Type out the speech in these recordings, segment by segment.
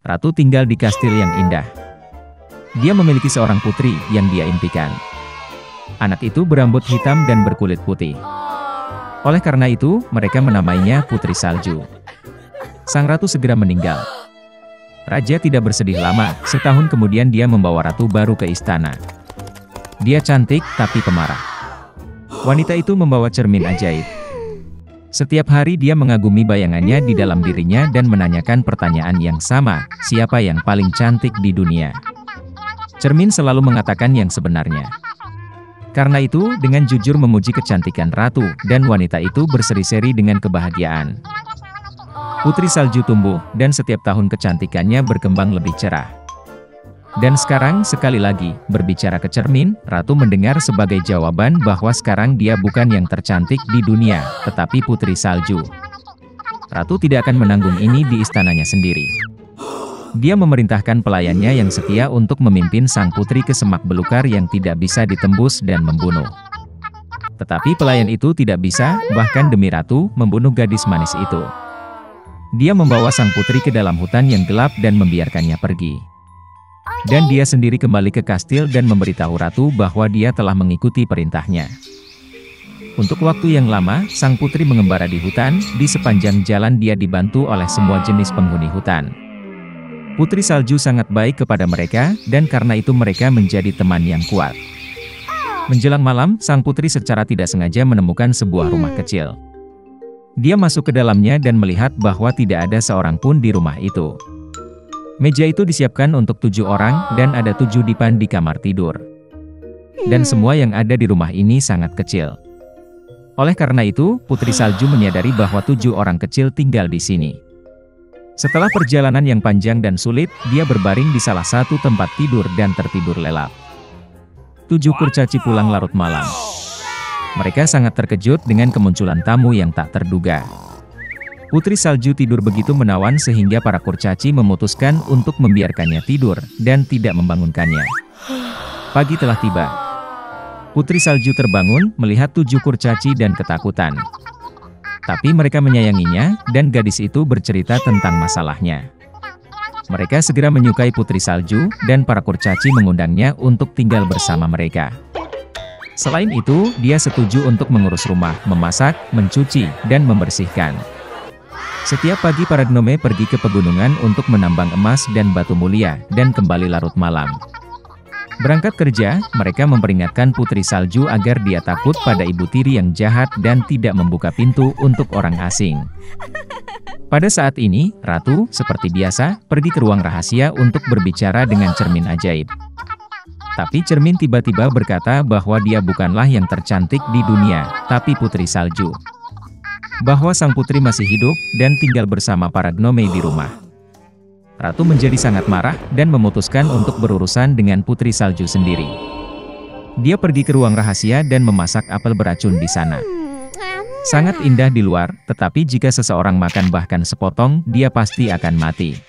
Ratu tinggal di kastil yang indah. Dia memiliki seorang putri yang dia impikan. Anak itu berambut hitam dan berkulit putih. Oleh karena itu, mereka menamainya Putri Salju. Sang ratu segera meninggal. Raja tidak bersedih lama, setahun kemudian dia membawa ratu baru ke istana. Dia cantik tapi pemarah. Wanita itu membawa cermin ajaib. Setiap hari dia mengagumi bayangannya di dalam dirinya dan menanyakan pertanyaan yang sama, siapa yang paling cantik di dunia? Cermin selalu mengatakan yang sebenarnya. Karena itu, dengan jujur memuji kecantikan ratu, dan wanita itu berseri-seri dengan kebahagiaan. Putri Salju tumbuh, dan setiap tahun kecantikannya berkembang lebih cerah. Dan sekarang, sekali lagi, berbicara ke cermin, ratu mendengar sebagai jawaban bahwa sekarang dia bukan yang tercantik di dunia, tetapi Putri Salju. Ratu tidak akan menanggung ini di istananya sendiri. Dia memerintahkan pelayannya yang setia untuk memimpin sang putri ke semak belukar yang tidak bisa ditembus dan membunuh. Tetapi pelayan itu tidak bisa, bahkan demi ratu, membunuh gadis manis itu. Dia membawa sang putri ke dalam hutan yang gelap dan membiarkannya pergi. Dan dia sendiri kembali ke kastil dan memberitahu ratu bahwa dia telah mengikuti perintahnya. Untuk waktu yang lama, sang putri mengembara di hutan, di sepanjang jalan dia dibantu oleh semua jenis penghuni hutan. Putri Salju sangat baik kepada mereka, dan karena itu mereka menjadi teman yang kuat. Menjelang malam, sang putri secara tidak sengaja menemukan sebuah rumah kecil. Dia masuk ke dalamnya dan melihat bahwa tidak ada seorang pun di rumah itu. Meja itu disiapkan untuk 7 orang, dan ada 7 dipan di kamar tidur. Dan semua yang ada di rumah ini sangat kecil. Oleh karena itu, Putri Salju menyadari bahwa 7 orang kecil tinggal di sini. Setelah perjalanan yang panjang dan sulit, dia berbaring di salah satu tempat tidur dan tertidur lelap. 7 kurcaci pulang larut malam. Mereka sangat terkejut dengan kemunculan tamu yang tak terduga. Putri Salju tidur begitu menawan sehingga para kurcaci memutuskan untuk membiarkannya tidur, dan tidak membangunkannya. Pagi telah tiba. Putri Salju terbangun, melihat 7 kurcaci dan ketakutan. Tapi mereka menyayanginya, dan gadis itu bercerita tentang masalahnya. Mereka segera menyukai Putri Salju, dan para kurcaci mengundangnya untuk tinggal bersama mereka. Selain itu, dia setuju untuk mengurus rumah, memasak, mencuci, dan membersihkan. Setiap pagi para gnome pergi ke pegunungan untuk menambang emas dan batu mulia, dan kembali larut malam. Berangkat kerja, mereka memperingatkan Putri Salju agar dia takut pada ibu tiri yang jahat dan tidak membuka pintu untuk orang asing. Pada saat ini, Ratu, seperti biasa, pergi ke ruang rahasia untuk berbicara dengan cermin ajaib. Tapi cermin tiba-tiba berkata bahwa dia bukanlah yang tercantik di dunia, tapi Putri Salju. Bahwa sang putri masih hidup, dan tinggal bersama para gnome di rumah. Ratu menjadi sangat marah, dan memutuskan untuk berurusan dengan Putri Salju sendiri. Dia pergi ke ruang rahasia dan memasak apel beracun di sana. Sangat indah di luar, tetapi jika seseorang makan bahkan sepotong, dia pasti akan mati.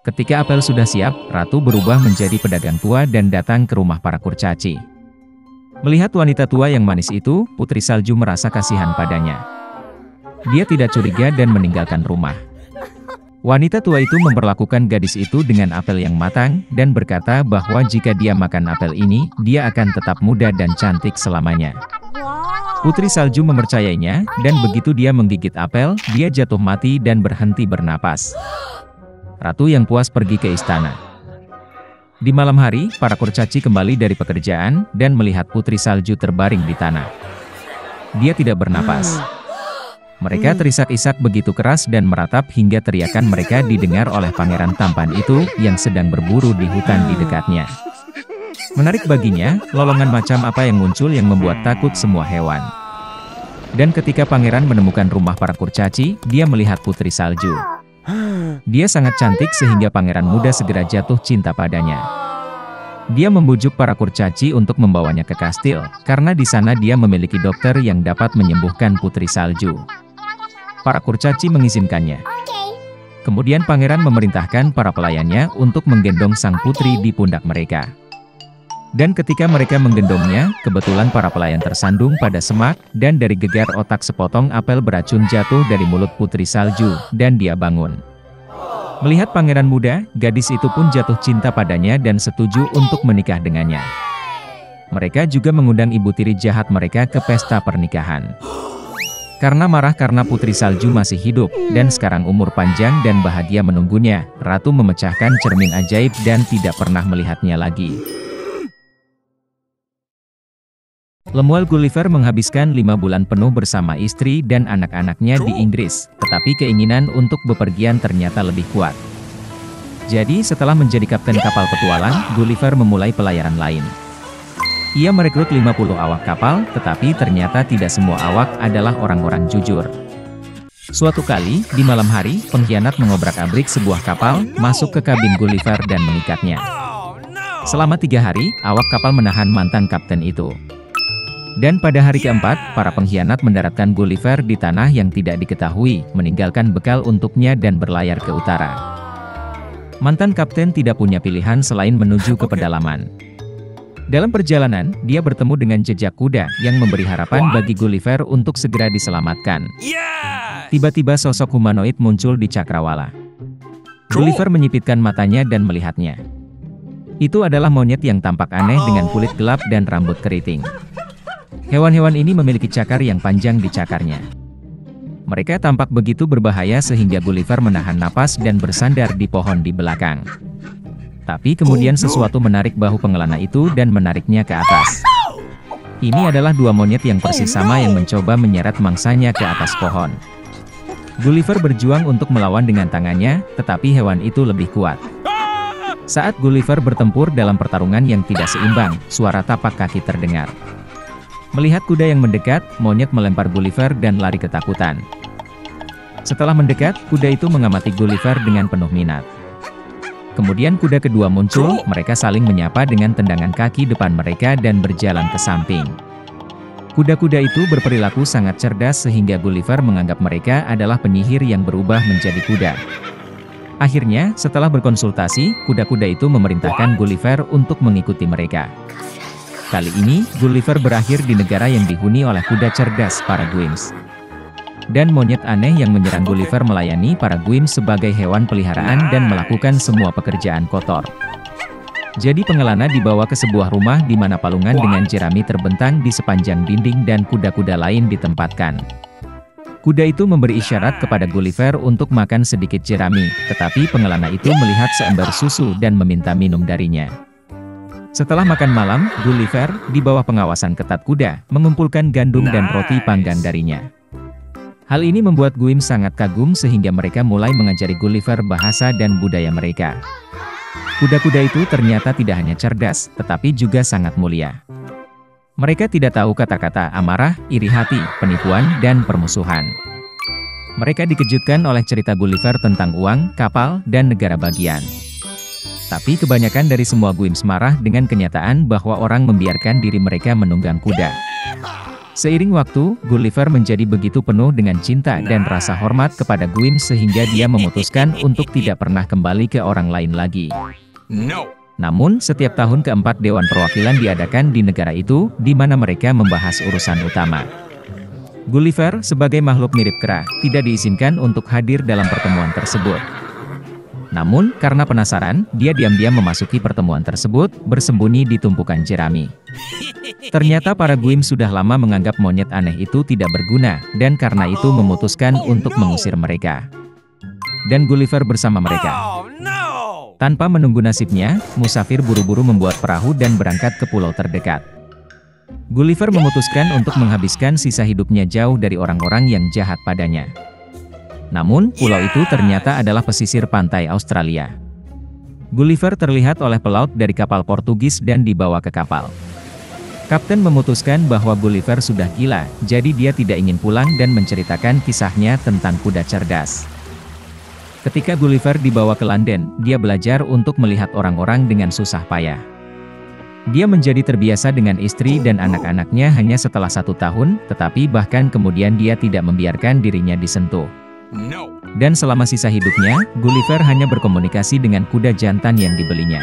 Ketika apel sudah siap, Ratu berubah menjadi pedagang tua dan datang ke rumah para kurcaci. Melihat wanita tua yang manis itu, Putri Salju merasa kasihan padanya. Dia tidak curiga dan meninggalkan rumah. Wanita tua itu memperlakukan gadis itu dengan apel yang matang, dan berkata bahwa jika dia makan apel ini, dia akan tetap muda dan cantik selamanya. Putri Salju mempercayainya, dan begitu dia menggigit apel, dia jatuh mati dan berhenti bernapas. Ratu yang puas pergi ke istana. Di malam hari, para kurcaci kembali dari pekerjaan, dan melihat Putri Salju terbaring di tanah. Dia tidak bernapas. Mereka terisak-isak begitu keras dan meratap hingga teriakan mereka didengar oleh pangeran tampan itu, yang sedang berburu di hutan di dekatnya. Menarik baginya, lolongan macam apa yang muncul yang membuat takut semua hewan. Dan ketika pangeran menemukan rumah para kurcaci, dia melihat Putri Salju. Dia sangat cantik sehingga pangeran muda segera jatuh cinta padanya. Dia membujuk para kurcaci untuk membawanya ke kastil, karena di sana dia memiliki dokter yang dapat menyembuhkan Putri Salju. Para kurcaci mengizinkannya. Kemudian pangeran memerintahkan para pelayannya untuk menggendong sang putri di pundak mereka. Dan ketika mereka menggendongnya, kebetulan para pelayan tersandung pada semak, dan dari gegar otak sepotong apel beracun jatuh dari mulut Putri Salju, dan dia bangun. Melihat pangeran muda, gadis itu pun jatuh cinta padanya dan setuju untuk menikah dengannya. Mereka juga mengundang ibu tiri jahat mereka ke pesta pernikahan. Karena marah karena Putri Salju masih hidup, dan sekarang umur panjang dan bahagia menunggunya, Ratu memecahkan cermin ajaib dan tidak pernah melihatnya lagi. Lemuel Gulliver menghabiskan 5 bulan penuh bersama istri dan anak-anaknya di Inggris, tetapi keinginan untuk bepergian ternyata lebih kuat. Jadi setelah menjadi kapten kapal petualang, Gulliver memulai pelayaran lain. Ia merekrut 50 awak kapal, tetapi ternyata tidak semua awak adalah orang-orang jujur. Suatu kali, di malam hari, pengkhianat mengobrak-abrik sebuah kapal, masuk ke kabin Gulliver dan mengikatnya. Selama 3 hari, awak kapal menahan mantan kapten itu. Dan pada hari keempat, para pengkhianat mendaratkan Gulliver di tanah yang tidak diketahui, meninggalkan bekal untuknya dan berlayar ke utara. Mantan kapten tidak punya pilihan selain menuju ke pedalaman. Dalam perjalanan, dia bertemu dengan jejak kuda yang memberi harapan bagi Gulliver untuk segera diselamatkan. Tiba-tiba sosok humanoid muncul di cakrawala. Gulliver menyipitkan matanya dan melihatnya. Itu adalah monyet yang tampak aneh dengan kulit gelap dan rambut keriting. Hewan-hewan ini memiliki cakar yang panjang di cakarnya. Mereka tampak begitu berbahaya sehingga Gulliver menahan napas dan bersandar di pohon di belakang. Tapi kemudian sesuatu menarik bahu pengelana itu dan menariknya ke atas. Ini adalah 2 monyet yang persis sama yang mencoba menyeret mangsanya ke atas pohon. Gulliver berjuang untuk melawan dengan tangannya, tetapi hewan itu lebih kuat. Saat Gulliver bertempur dalam pertarungan yang tidak seimbang, suara tapak kaki terdengar. Melihat kuda yang mendekat, monyet melempar Gulliver dan lari ketakutan. Setelah mendekat, kuda itu mengamati Gulliver dengan penuh minat. Kemudian kuda kedua muncul, mereka saling menyapa dengan tendangan kaki depan mereka dan berjalan ke samping. Kuda-kuda itu berperilaku sangat cerdas sehingga Gulliver menganggap mereka adalah penyihir yang berubah menjadi kuda. Akhirnya, setelah berkonsultasi, kuda-kuda itu memerintahkan Gulliver untuk mengikuti mereka. Kali ini, Gulliver berakhir di negara yang dihuni oleh kuda cerdas para Gwymps. Dan monyet aneh yang menyerang Gulliver melayani para Gwymps sebagai hewan peliharaan dan melakukan semua pekerjaan kotor. Jadi pengelana dibawa ke sebuah rumah di mana palungan dengan jerami terbentang di sepanjang dinding dan kuda-kuda lain ditempatkan. Kuda itu memberi isyarat kepada Gulliver untuk makan sedikit jerami, tetapi pengelana itu melihat seember susu dan meminta minum darinya. Setelah makan malam, Gulliver, di bawah pengawasan ketat kuda, mengumpulkan gandum dan roti panggang darinya. Hal ini membuat Gwymps sangat kagum sehingga mereka mulai mengajari Gulliver bahasa dan budaya mereka. Kuda-kuda itu ternyata tidak hanya cerdas, tetapi juga sangat mulia. Mereka tidak tahu kata-kata amarah, iri hati, penipuan, dan permusuhan. Mereka dikejutkan oleh cerita Gulliver tentang uang, kapal, dan negara bagian. Tapi kebanyakan dari semua Gwymps marah dengan kenyataan bahwa orang membiarkan diri mereka menunggang kuda. Seiring waktu, Gulliver menjadi begitu penuh dengan cinta dan rasa hormat kepada Gwymps sehingga dia memutuskan untuk tidak pernah kembali ke orang lain lagi. Namun, setiap tahun keempat Dewan Perwakilan diadakan di negara itu, di mana mereka membahas urusan utama. Gulliver, sebagai makhluk mirip kera, tidak diizinkan untuk hadir dalam pertemuan tersebut. Namun, karena penasaran, dia diam-diam memasuki pertemuan tersebut, bersembunyi di tumpukan jerami. Ternyata para Gwymps sudah lama menganggap monyet aneh itu tidak berguna, dan karena itu memutuskan untuk mengusir mereka. Dan Gulliver bersama mereka. Tanpa menunggu nasibnya, musafir buru-buru membuat perahu dan berangkat ke pulau terdekat. Gulliver memutuskan untuk menghabiskan sisa hidupnya jauh dari orang-orang yang jahat padanya. Namun, pulau itu ternyata adalah pesisir pantai Australia. Gulliver terlihat oleh pelaut dari kapal Portugis dan dibawa ke kapal. Kapten memutuskan bahwa Gulliver sudah gila, jadi dia tidak ingin pulang dan menceritakan kisahnya tentang kuda cerdas. Ketika Gulliver dibawa ke London, dia belajar untuk melihat orang-orang dengan susah payah. Dia menjadi terbiasa dengan istri dan anak-anaknya hanya setelah 1 tahun, tetapi bahkan kemudian dia tidak membiarkan dirinya disentuh. Dan selama sisa hidupnya, Gulliver hanya berkomunikasi dengan kuda jantan yang dibelinya.